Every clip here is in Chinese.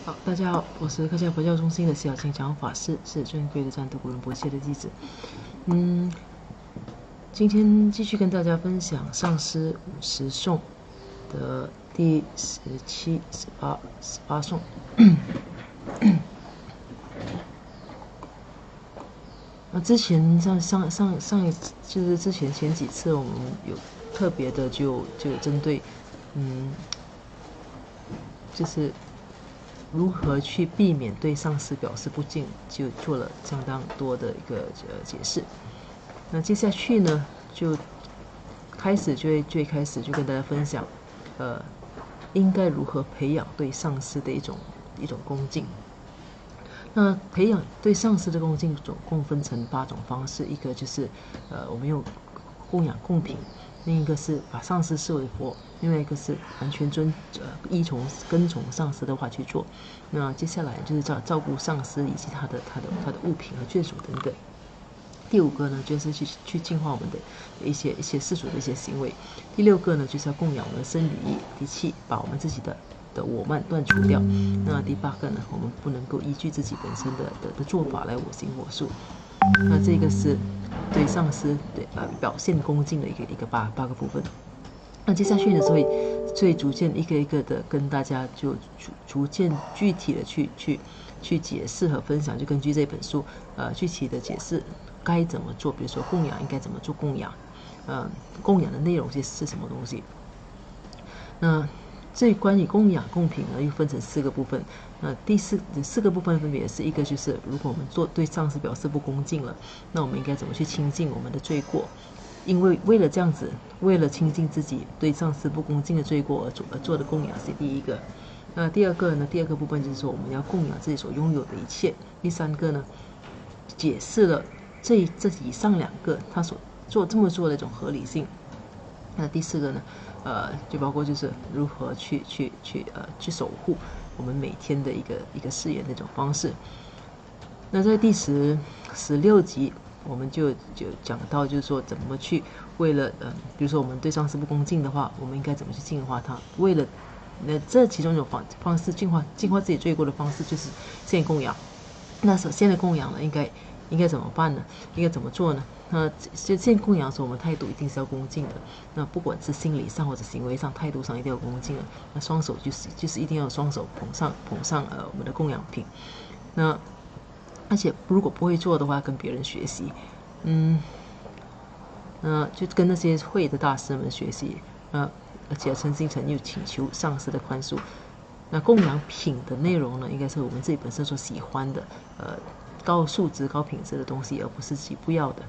好，大家好，我是客家佛教中心的小金讲法师，是尊贵的占都古仁波切的弟子。今天继续跟大家分享上师50颂的第17、18颂。之前上一次就是之前前几次我们有特别的就针对就是如何去避免对上师表示不敬，就做了相当多的一个解释。那接下去呢，就最开始就跟大家分享，应该如何培养对上师的一种恭敬。那培养对上师的恭敬总共分成8种方式，一个就是我们用供养供品，另一个是把上师视为佛，另外一个是完全跟从上师的话去做。那接下来就是照顾上师以及他的物品和眷属等等。第5个呢，就是去净化我们的一些世俗的一些行为。第6个呢，就是要供养我们的身语意。第7，把我们自己的我慢断除掉。那第8个呢，我们不能够依据自己本身的做法来我行我素。那这个是对上师表现恭敬的一个八个部分。那接下去呢，所以逐渐一个一个的跟大家就逐渐具体的去解释和分享，就根据这本书具体的解释该怎么做。比如说供养应该怎么做供养，供养的内容是什么东西。那这关于供养供品呢，又分成4个部分。第四个部分分别是一个就是如果我们对上师表示不恭敬了，那我们应该怎么去清净我们的罪过。因为为了这样子，为了清净自己对上师不恭敬的罪过而做的供养是第一个。那第二个部分就是说我们要供养自己所拥有的一切。第3个呢，解释了这以上2个他所这么做的一种合理性。那第4个呢，就包括就是如何去守护我们每天的一个誓言的一种方式。那在第16集。我们就讲到，就是说怎么去为了比如说我们对上师不恭敬的话，我们应该怎么去净化它。为了这其中一种方式净化自己罪过的方式，就是献供养。那首先的供养呢，应该怎么办呢？应该怎么做呢？那献供养的时候，我们态度一定是要恭敬的。那不管是心理上或者行为上，态度上一定要恭敬的。那双手就是一定要双手捧上我们的供养品。那而且如果不会做的话，跟别人学习，就跟那些会的大师们学习，而且诚心诚意请求上师的宽恕。那供养品的内容呢，应该是我们自己本身所喜欢的，高素质、高品质的东西，而不是自己不要的。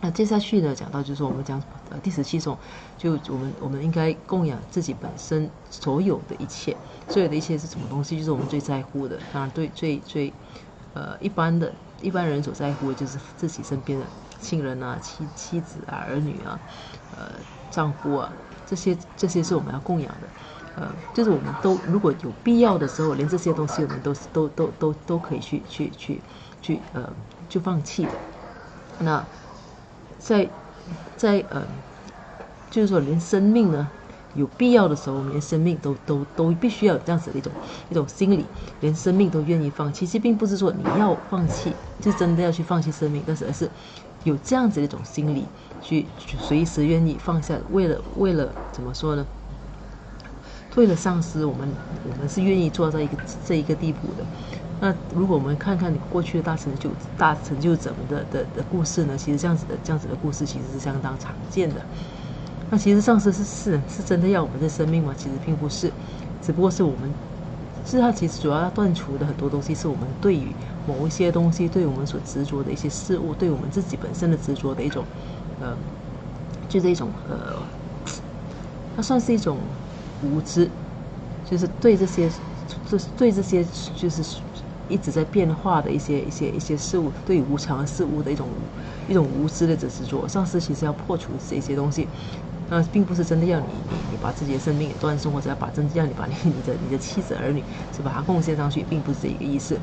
那接下去呢，讲到就是我们讲第17种，就我们应该供养自己本身所有的一切，所有的一切是什么东西？就是我们最在乎的。当然，最一般人所在乎的就是自己身边的亲人啊、妻子啊、儿女啊、丈夫啊，这些是我们要供养的。就是我们都如果有必要的时候，连这些东西我们都可以去放弃的。那就是说连生命呢，有必要的时候，我们连生命都必须要有这样子的一种心理，连生命都愿意放弃。其实并不是说你要放弃，就真的要去放弃生命，而是有这样子的一种心理，去随时愿意放下。为了怎么说呢？为了上师，我们是愿意做到这一个地步的。那如果我们看看过去的大成就者们的故事呢，其实这样子的故事其实是相当常见的。那其实上师是真的要我们的生命吗？其实并不是，只不过是他其实主要要断除的很多东西，是我们对于某一些东西，对我们所执着的一些事物，对我们自己本身的执着的一种就是一种它算是一种无知，就是对这些就是一直在变化的一些事物，对于无常的事物的一种无知的执着。上师其实要破除这些东西，并不是真的要你把自己的生命给断送，或者真的要你把你的妻子儿女是把它贡献上去，并不是这一个意思。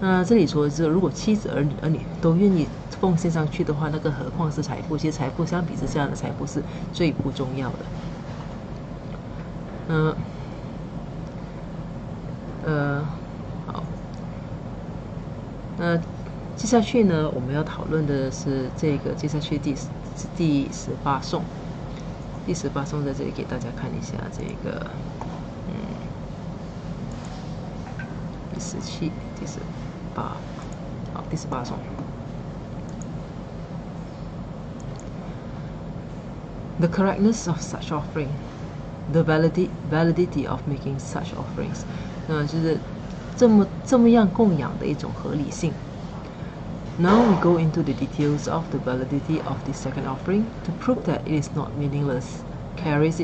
那这里说的是，如果妻子儿女都愿意奉献上去的话，那个何况是财富？其实财富相比之下的财富是最不重要的。接下去呢，我们要讨论的是这个接下去第18颂。第18颂在这里给大家看一下这个，第17、第18，好，第18颂。The correctness of such offering, the validity of making such offerings， 就是这么样供养的一种合理性。Now we go into the details of the validity of the second offering to prove that it is not meaningless, carries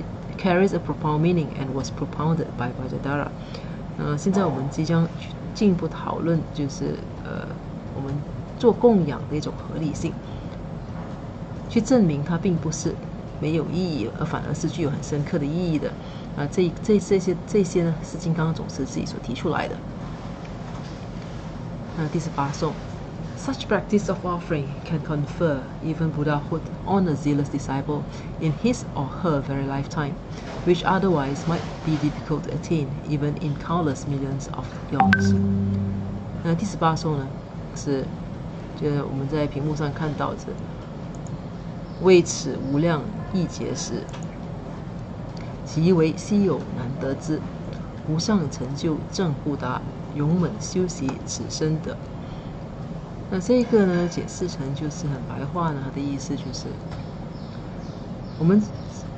a profound meaning and was propounded by Vajradhara。现在我们即将进一步讨论，就是我们做供养的一种合理性，去证明它并不是没有意义，而反而是具有很深刻的意义的。这些呢是金刚总师自己所提出来的。第18颂。Such practice of offering can confer even Buddhahood on a zealous disciple in his or her very lifetime, which otherwise might be difficult to attain even in countless millions of eons。第18颂呢，是就是我们在屏幕上看到着，为此无量亿劫时，其为稀有难得之，无上成就正不达，勇猛修习此生的。那这个呢，解释成就是很白话呢，它的意思就是，我们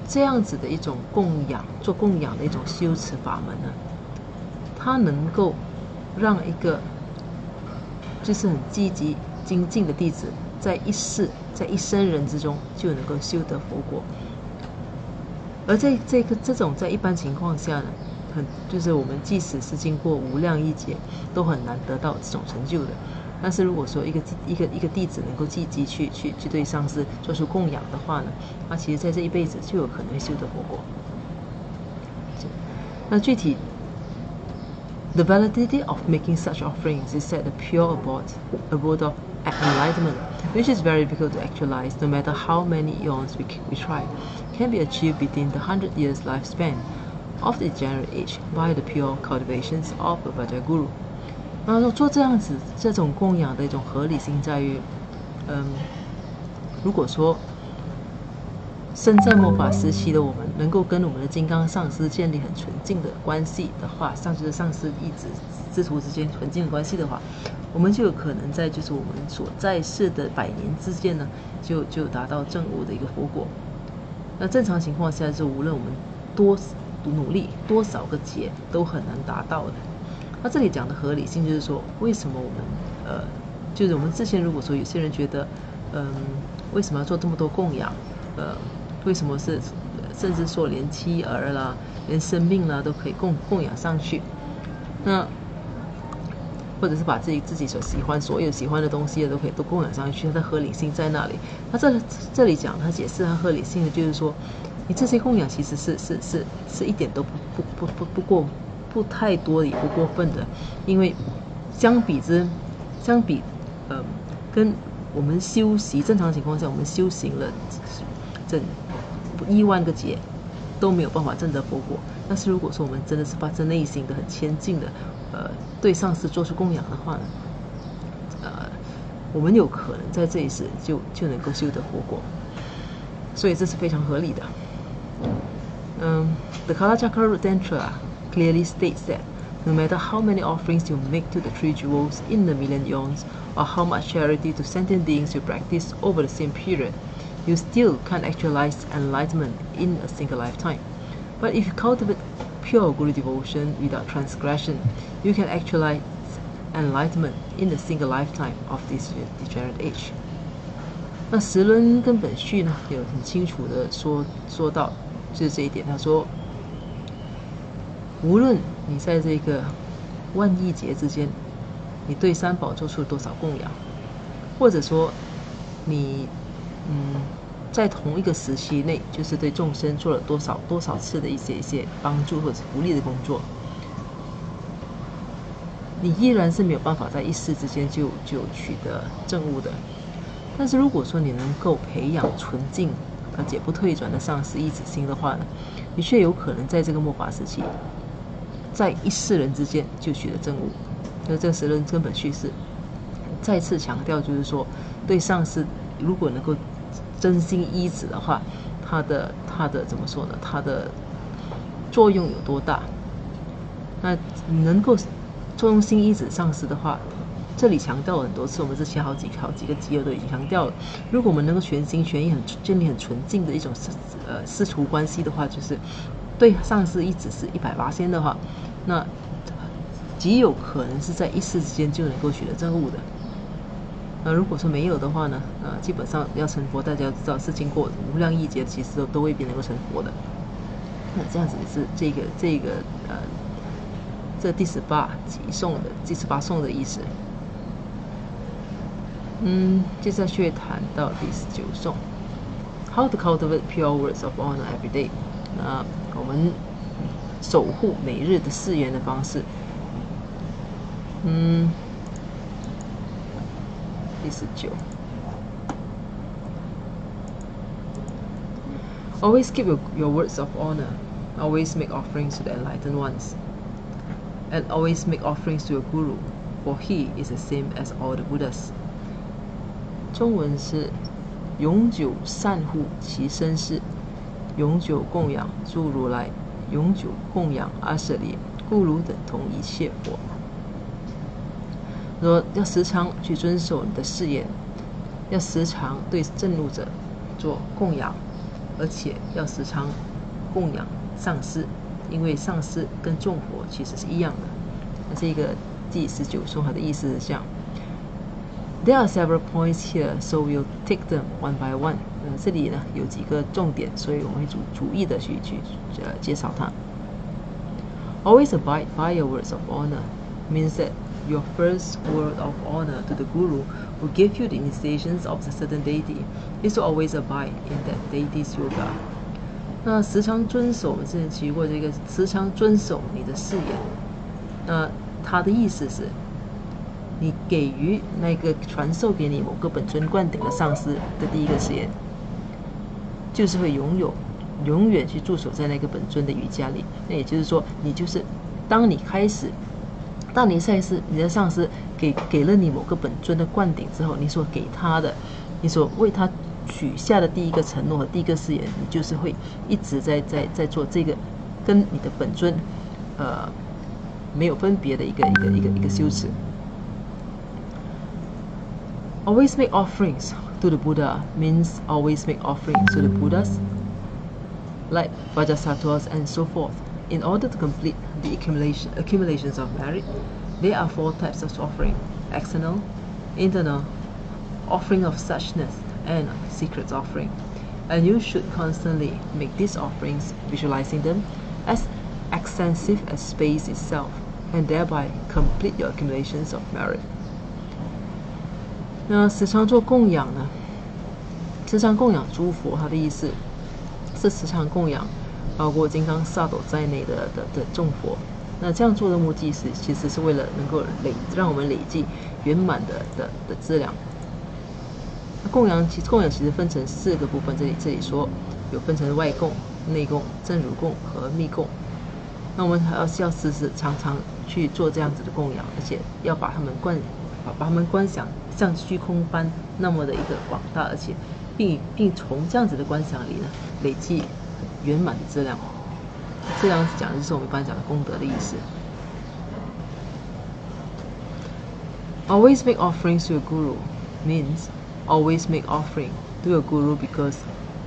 这样子的一种供养，做供养的一种修持法门呢，它能够让一个就是很积极精进的弟子，在一生人之中就能够修得佛果。而这种在一般情况下呢，就是我们即使是经过无量亿劫，都很难得到这种成就的。但是如果说一个弟子能够积极去对上师做出供养的话呢，他其实在这一辈子就有可能修得佛果。那具体 ，the validity of making such offerings is that the pure abode of enlightenment, which is very difficult to actualize, no matter how many eons we try, can be achieved within the 100 years lifespan of the degenerate age by the pure cultivations of a Vajraguru。然后做这种供养的一种合理性在于，如果说身在末法时期的我们能够跟我们的金刚上师建立很纯净的关系的话，就是上师弟子之徒之间纯净的关系的话，我们就有可能在就是我们所在世的100年之间呢，就达到证悟的一个佛果。那正常情况下，就无论我们多努力多少个劫，都很难达到的。那这里讲的合理性就是说，为什么我们就是我们之前如果说有些人觉得，为什么要做这么多供养？为什么是甚至说连妻儿啦、连生命啦都可以供养上去？那或者是把自己所有喜欢的东西都可以都供养上去，它的合理性在那里？那这里讲它解释它合理性的就是说，你这些供养其实是一点都不太多也不过分的，因为相比跟我们修习正常情况下，我们修行了整1万个劫都没有办法证得佛果。但是如果说我们真的是发自内心的很谦敬的对上师做出供养的话呢，我们有可能在这一世就能够修得佛果，所以这是非常合理的。The Kalachakra Tantra clearly states that no matter how many offerings you make to the 3 jewels in the million eons, or how much charity to sentient beings you practice over the same period, you still can't actualize enlightenment in a single lifetime. But if you cultivate pure Guru devotion without transgression, you can actualize enlightenment in a single lifetime of this degenerate age. 那十轮根本序呢，有很清楚的说到，就是这一点。他说，无论你在这个万亿劫之间，你对三宝做出了多少供养，或者说你在同一个时期内，就是对众生做了多少次的一些帮助或者福利的工作，你依然是没有办法在一世之间就取得证悟的。但是如果说你能够培养纯净而且不退转的上师依止心的话呢，你却有可能在这个末法时期，在一世人之间就取得证悟。所以这个十轮根本叙事再次强调，就是说对上师如果能够真心依止的话，它的怎么说呢？它的作用有多大？那能够用心依止上师的话，这里强调了很多次，我们之前好几个集友都已经强调了。如果我们能够全心全意、建立很纯净的一种师徒关系的话，就是对上师依止是180%的话，那极有可能是在一时之间就能够取得证悟的。那如果说没有的话呢，基本上要成佛，大家要知道是经过无量亿劫，其实都未必能够成佛的。那这样子是这第18集颂的第18颂的意思。接下去谈到第19颂 ，How to cultivate pure words of honor every day。那我们守护每日的誓言的方式。第19 ，Always keep your words of honor. Always make offerings to the enlightened ones, and always make offerings to your guru, for he is the same as all the Buddhas. 中文是永久善护其身世，永久供养诸如来，永久供养阿舍利、咕噜等同一切佛。说要时常去遵守你的誓言，要时常对证悟者做供养，而且要时常供养上师，因为上师跟众佛其实是一样的。那这个第19颂它的意思是这样。There are several points here, so we'll take them one by one. 这里呢有几个重点，所以我们会逐一的去介绍它。Always abide by your words of honor means that your first word of honor to the Guru who gave you the initiations of the certain deity is to always abide in that deity's yoga. 那时常遵守，我们之前提过这个时常遵守你的誓言。那它的意思是，你给予那个传授给你某个本尊灌顶的上师的第一个誓言，就是会永远去驻守在那个本尊的瑜伽里。那也就是说，你就是当你的上师给了你某个本尊的灌顶之后，你所给他的，你所为他许下的第一个承诺和第一个誓言，你就是会一直在做这个跟你的本尊没有分别的一个修持。Always make offerings to the Buddha means always make offerings to the Buddhas, like Vajrasattva's and so forth. In order to complete the accumulations of merit, there are 4 types of offering: external, internal, offering of suchness, and secret offering. And you should constantly make these offerings, visualizing them as extensive as space itself, and thereby complete your accumulations of merit. 那时常做供养呢？时常供养诸佛，它的意思是时常供养包括金刚萨埵在内的众佛。那这样做的目的其实是为了能够让我们累积圆满的资粮。供养其实分成4个部分，这里说有分成外供、内供、正如供和密供。那我们还要时时常常去做这样子的供养，而且要把他们观想像虚空般那么的一个广大，而且并从这样子的观想里呢累积圆满的质量。这样子讲的就是我们一般讲的功德的意思。Always make offerings to your guru means always make offering to your guru because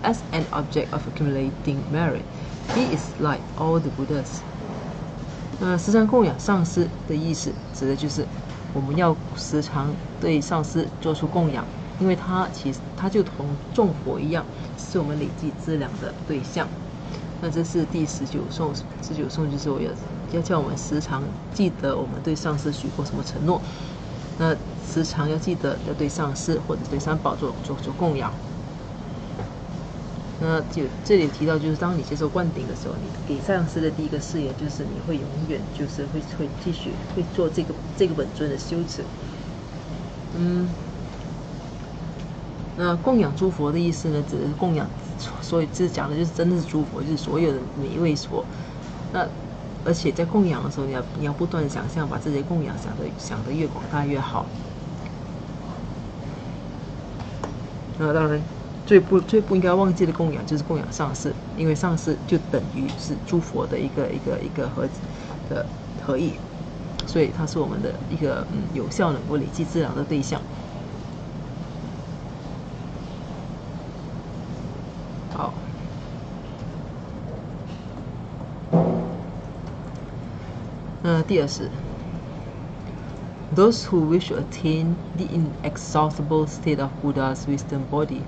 as an object of accumulating merit, he is like all the Buddhas. 时常供养上师的意思，指的就是我们要时常对上师做出供养，因为他就同众佛一样，是我们累积资粮的对象。那这是第19颂，19颂就是我要叫我们时常记得我们对上师许过什么承诺，那时常要记得要对上师或者对三宝做供养。那这里提到，就是当你接受灌顶的时候，你给上师的第一个誓言就是你会永远就是会继续会做这个本尊的修持。那供养诸佛的意思呢，只是供养，所以这讲的就是真的是诸佛，就是所有的每一位佛。那而且在供养的时候，你要不断的想象，把这些供养想得越广大越好。那当然，最不应该忘记的供养就是供养上师，因为上师就等于是诸佛的一个合意，所以它是我们的一个有效能够累积资粮的对象。好。第20 ，Those who wish to attain the inexhaustible state of Buddha's wisdom body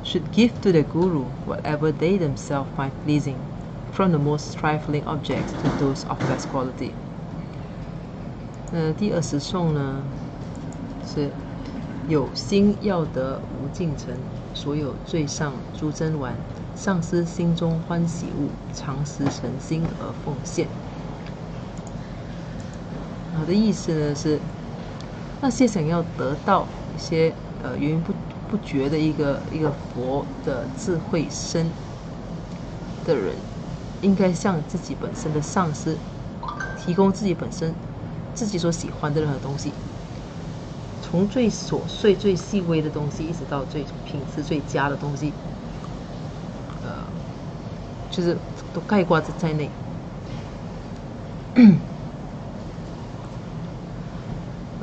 should give to the Guru whatever they themselves find pleasing, from the most trifling objects to those of less quality. 第20颂呢是有心要得无尽成，所有最上诸珍玩，上师心中欢喜物，常时诚心而奉献。我的意思呢是，那些想要得到一些源源不绝的一个佛的智慧身的人，应该向自己本身的上师提供自己所喜欢的任何东西，从最琐碎、最细微的东西，一直到最品质最佳的东西，就是都概括在内。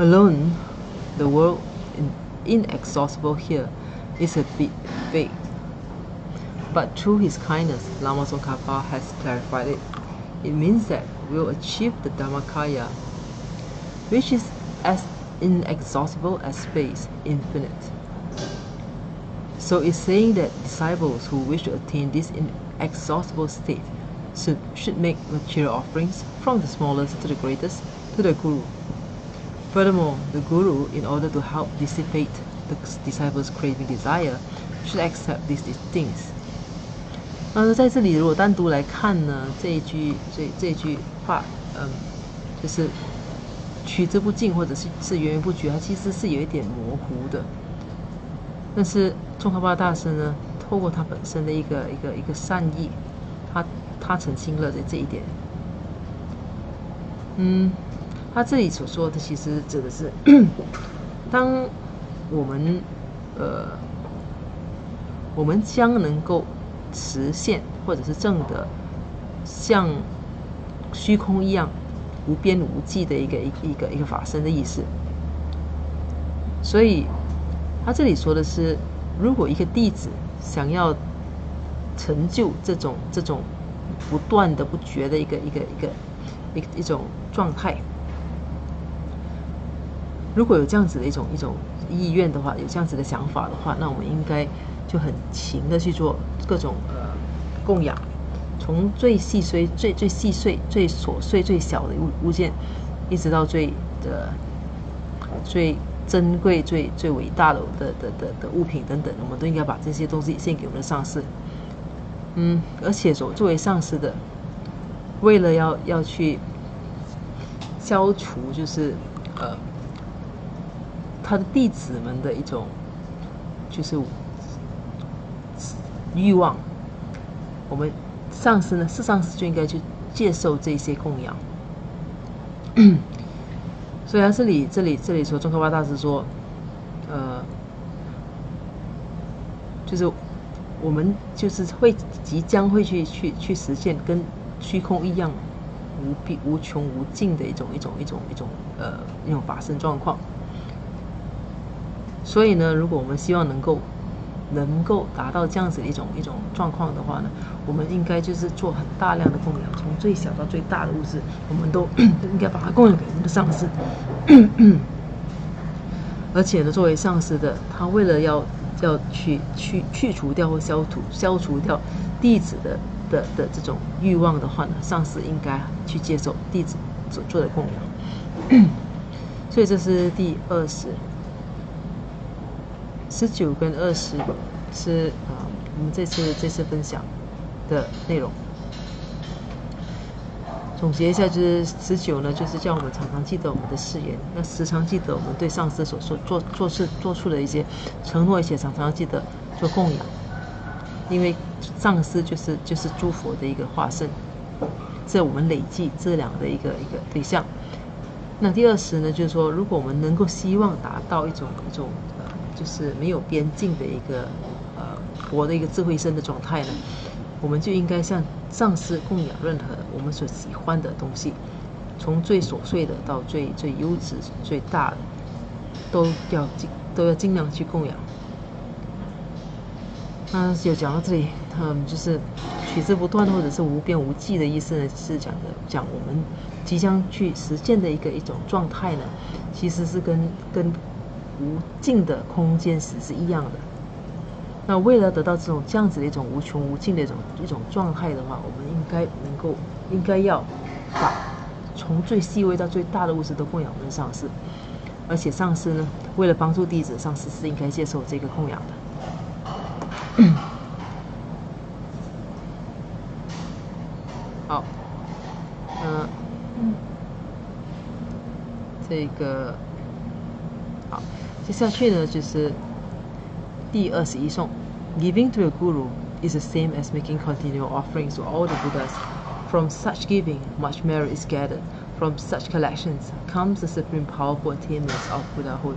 Alone, the word inexhaustible here is a bit vague, but through his kindness, Lama Tsongkhapa has clarified it. It means that we'll achieve the Dhammakaya, which is as inexhaustible as space, infinite. So it's saying that disciples who wish to attain this inexhaustible state should make material offerings, from the smallest to the greatest, to the Guru. Furthermore, the Guru, in order to help dissipate the disciples' craving desire, should accept these things. 在这里如果单独来看呢，这一句话，就是取之不尽或者是源源不绝，它其实是有一点模糊的。但是宗喀巴大师呢，透过他本身的一个善意，他澄清了这一点。他这里所说的其实指的是，当我们将能够实现或者是证得像虚空一样无边无际的一个法身的意思。所以他这里说的是，如果一个弟子想要成就这种不断的不绝的一种状态，如果有这样子的一种意愿的话，有这样子的想法的话，那我们应该就很勤的去做各种供养，从最细碎、最细碎、最琐碎、最小的物件，一直到最珍贵、最伟大的物品等等，我们都应该把这些东西献给我们的上师。而且作为上师的，为了要去消除就是他的弟子们的一种就是欲望，我们上师呢，是上师就应该去接受这些供养。所以他这里说，宗喀巴大师说，就是我们就是即将会去实现跟虚空一样无穷无尽的一种法身状况。所以呢，如果我们希望能够达到这样子的一种状况的话呢，我们应该就是做很大量的供养，从最小到最大的物质，我们都应该把它供养给我们的上师。而且呢，作为上师的，他为了要去除掉或消除掉弟子的这种欲望的话呢，上师应该去接受弟子所做的供养。所以这是第20。19跟20是我们这次分享的内容。总结一下，就是19呢，就是叫我们常常记得我们的誓言，要时常记得我们对上师所做出的一些承诺，一些常常记得做供养，因为上师就是诸佛的一个化身，这我们累积资粮的一个对象。那第20呢，就是说，如果我们能够希望达到一种就是没有边境的一个活的一个智慧身的状态呢，我们就应该向上师供养任何我们所喜欢的东西，从最琐碎的到最优质、最大的，都要尽量去供养。那就讲到这里，就是取之不断或者是无边无际的意思呢，是讲我们即将去实践的一种状态呢，其实是跟无尽的空间时是一样的。那为了得到这样子的一种无穷无尽的一种状态的话，我们应该要把从最细微到最大的物质都供养我们的上师，而且上师呢，为了帮助弟子，上师是应该接受这个供养的。好，这个好，接下去呢就是第21颂。Giving to a guru is the same as making continual offerings to all the Buddhas. From such giving, much merit is gathered. From such collections comes the supreme powerful attainments of Buddhahood.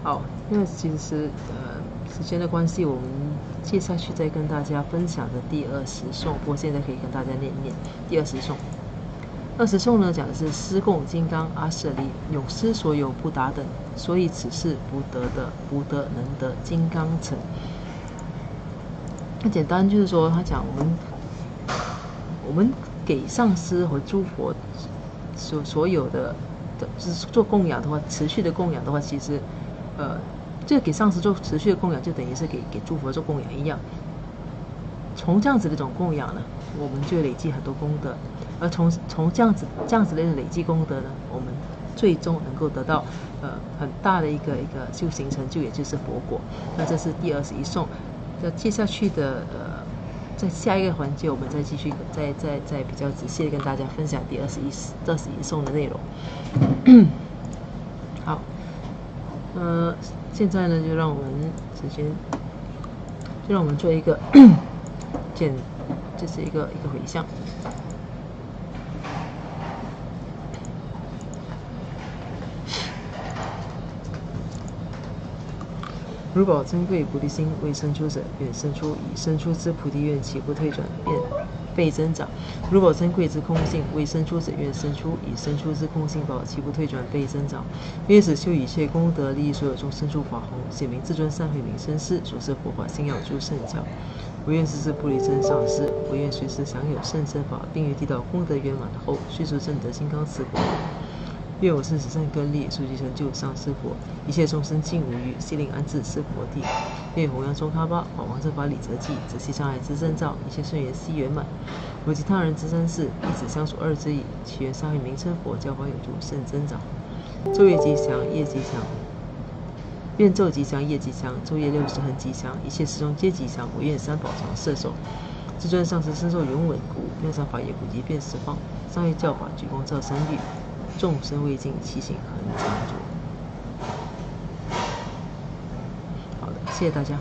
好，因为其实时间的关系，我们接下去再跟大家分享的第20颂，不过现在可以跟大家念一念第20颂。20颂呢，讲的是施供金刚阿舍离永失所有不达等，所以此事不得能得金刚乘。那简单就是说，他讲我们给上师和诸佛所有的就是做供养的话，持续的供养的话，其实这个给上师做持续的供养，就等于是给诸佛做供养一样。从这样子的一种供养呢，我们就累积很多功德，而从这样子的累积功德呢，我们最终能够得到很大的一个修行成就，也就是佛果。那这是第21颂。那接下去的在下一个环节，我们再继续再比较仔细的跟大家分享第21颂的内容。好，现在呢就让我们做一个就是一个回向。如宝珍贵菩提心未生出者，愿生出；已生出之菩提愿，岂不退转，便倍增长。如宝珍贵之空性未生出者，愿生出；已生出之空性宝，岂不退转，倍增长。愿使修一切功德，利益所有众生诸法弘，显明至尊善慧明生师，所摄佛法信要诸圣教。唯愿世世不离真上师，唯愿随时享有圣真法，并于地道功德圆满后，迅速证得金刚持国。愿我生死善根力，速即成就上师佛，一切众生尽无余，悉令安置是佛地。愿弘扬中他巴，法王正法理则记，则悉障碍之征兆，一切顺缘悉圆满。我及他人之三世，一子相属二之意，祈愿善慧名称佛，教法有助甚增长。昼夜吉祥，夜吉祥。愿昼吉祥，夜吉祥，昼夜60恒吉祥，一切时中皆吉祥。我愿三宝常摄受。至尊上师身受永稳固，妙善法业普及遍十方，上业教法举光照三域，众生未尽，其行恒常住。好的，谢谢大家。